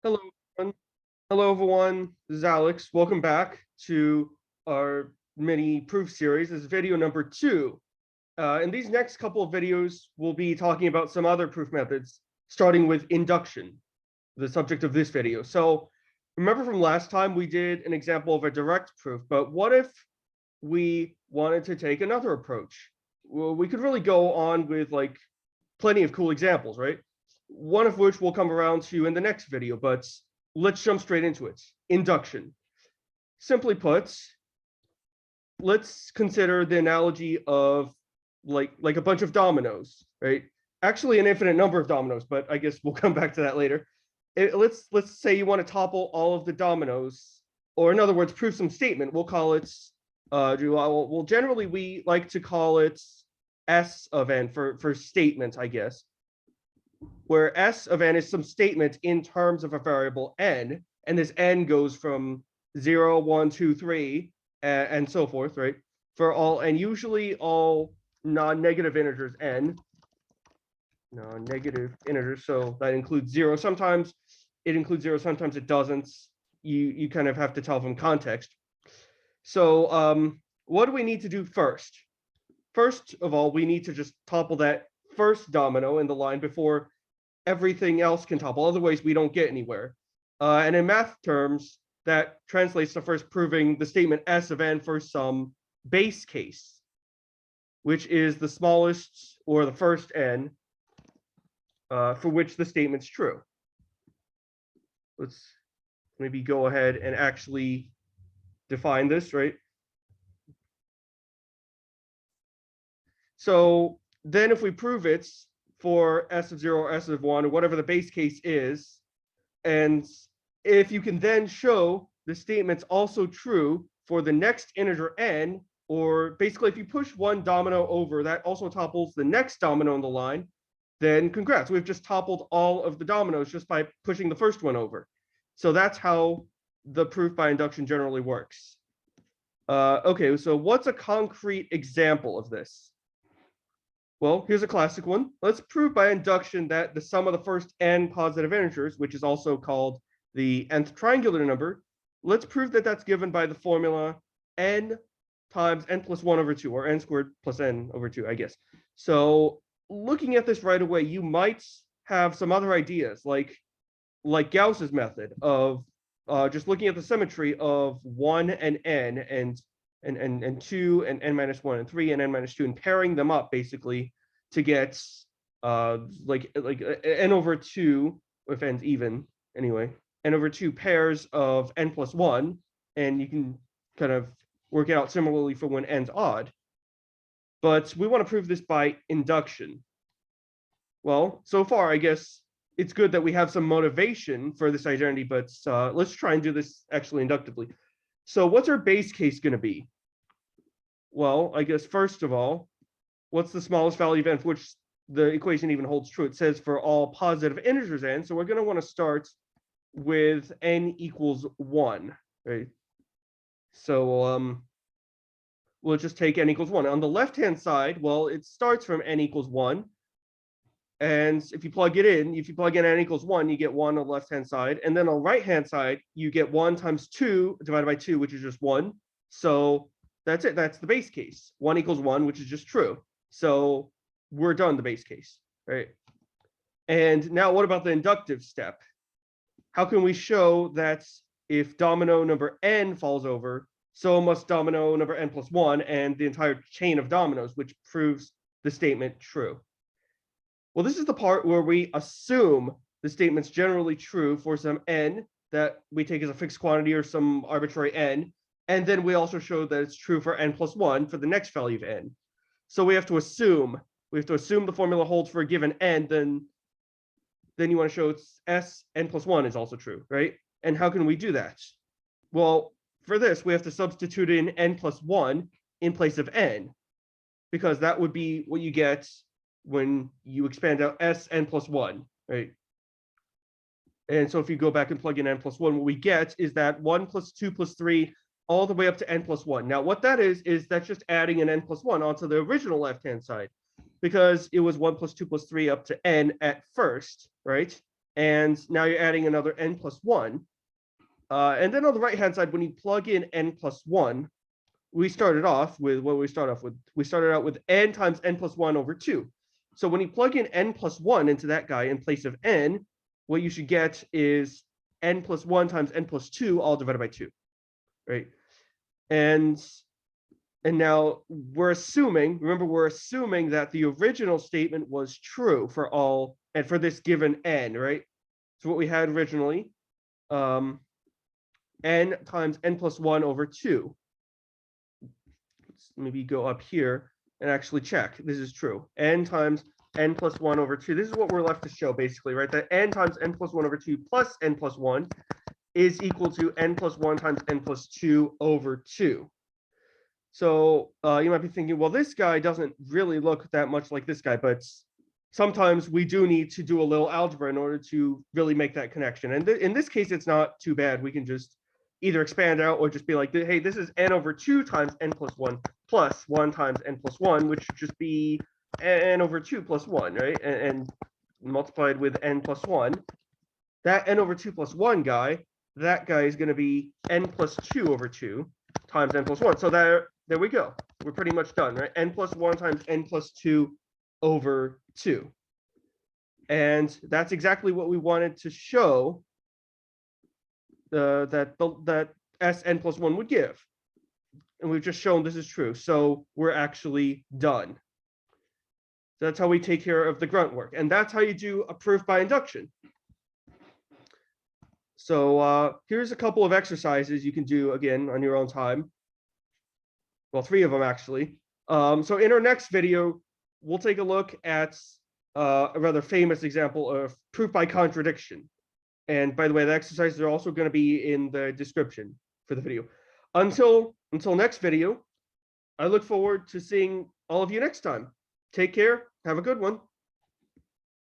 Hello, everyone. Hello, everyone. This is Alex. Welcome back to our mini proof series. This is video number 2. In these next couple of videos, we'll be talking about some other proof methods, starting with induction, the subject of this video. So remember from last time, we did an example of a direct proof, but what if we wanted to take another approach? Well, we could really go on with like plenty of cool examples, right? One of which we'll come around to in the next video, but let's jump straight into it. Induction. Simply put, let's consider the analogy of like a bunch of dominoes, right? Actually, an infinite number of dominoes, but I guess we'll come back to that later. Let's say you want to topple all of the dominoes, or in other words, prove some statement. We'll call it. Well, generally we like to call it S of n for statement, I guess, where S of n is some statement in terms of a variable n, and this n goes from 0, 1, 2, 3, and so forth, right? For all, and usually all non-negative integers n, non-negative integers, so that includes 0. Sometimes it includes 0, sometimes it doesn't. You kind of have to tell from context. So what do we need to do first? First of all, we need to just topple that first domino in the line before everything else can topple. Otherwise, we don't get anywhere. And in math terms, that translates to first proving the statement S of n for some base case, which is the smallest or the first n for which the statement's true. Let's maybe go ahead and actually define this, right? So then if we prove it for S of 0 or S of 1 or whatever the base case is, and if you can then show the statement's also true for the next integer n, or basically if you push one domino over, that also topples the next domino in the line, then congrats, we've just toppled all of the dominoes just by pushing the first one over. So that's how the proof by induction generally works. Okay, so what's a concrete example of this? Well, here's a classic one. Let's prove by induction that the sum of the first n positive integers, which is also called the nth triangular number, let's prove that that's given by the formula n times n plus 1 over 2, or n squared plus n over 2, I guess. So looking at this right away, you might have some other ideas, like Gauss's method of just looking at the symmetry of 1 and n, and 2 and n minus 1 and 3 and n minus 2, and pairing them up basically to get like n over 2, if n's even anyway, n over 2 pairs of n plus 1, and you can kind of work it out similarly for when n's odd. But we want to prove this by induction. Well, so far I guess it's good that we have some motivation for this identity, but let's try and do this actually inductively. So what's our base case going to be? Well, I guess first of all, what's the smallest value of n for which the equation even holds true? It says for all positive integers n, so we're going to want to start with n equals 1, right? So we'll just take n equals 1. On the left-hand side, well, it starts from n equals 1. And if you plug in n equals 1, you get 1 on the left-hand side. And then on the right-hand side, you get 1 times 2 divided by 2, which is just 1. So that's it. That's the base case. 1 equals 1, which is just true. So we're done the base case, right? And now what about the inductive step? How can we show that if domino number n falls over, so must domino number n plus 1 and the entire chain of dominoes, which proves the statement true? Well, this is the part where we assume the statement's generally true for some n that we take as a fixed quantity or some arbitrary n, and then we also show that it's true for n plus 1 for the next value of n. So we have to assume the formula holds for a given n, then you want to show it's s n plus 1 is also true, right? And how can we do that? Well, for this, we have to substitute in n plus 1 in place of n, because that would be what you get when you expand out s n plus 1, right? And so if you go back and plug in n plus 1, what we get is that 1 plus 2 plus 3 all the way up to n plus 1. Now, what that is that's just adding an n plus 1 onto the original left-hand side, because it was 1 plus 2 plus 3 up to n at first, right? And now you're adding another n plus 1. And then on the right-hand side, when you plug in n plus 1, we started off with what we start off with. We started out with n times n plus 1 over 2. So when you plug in n plus 1 into that guy in place of n, what you should get is n plus 1 times n plus 2 all divided by 2, right? And now we're assuming, remember, we're assuming that the original statement was true for all, and for this given n, right? So what we had originally, n times n plus 1 over 2. Let's maybe go up here and actually check. This is true. N times n plus 1 over 2. This is what we're left to show, basically, right? That n times n plus 1 over 2 plus n plus 1 is equal to n plus 1 times n plus 2 over 2. So you might be thinking, well, this guy doesn't really look that much like this guy, but sometimes we do need to do a little algebra in order to really make that connection. And in this case, it's not too bad. We can just either expand out or just be like, hey, this is n over 2 times n plus 1 plus 1 times n plus 1, which should just be n over 2 plus 1, right? And multiplied with n plus 1. That n over 2 plus 1 guy, that guy is going to be n plus 2 over 2 times n plus 1. So there we go. We're pretty much done, right? N plus 1 times n plus 2 over 2. And that's exactly what we wanted to show that Sn plus 1 would give. And we've just shown this is true. So we're actually done. So that's how we take care of the grunt work. And that's how you do a proof by induction. So here's a couple of exercises you can do, again, on your own time. Well, 3 of them, actually. So in our next video, we'll take a look at a rather famous example of proof by contradiction. And by the way, the exercises are also going to be in the description for the video. Until next video, I look forward to seeing all of you next time. Take care. Have a good one.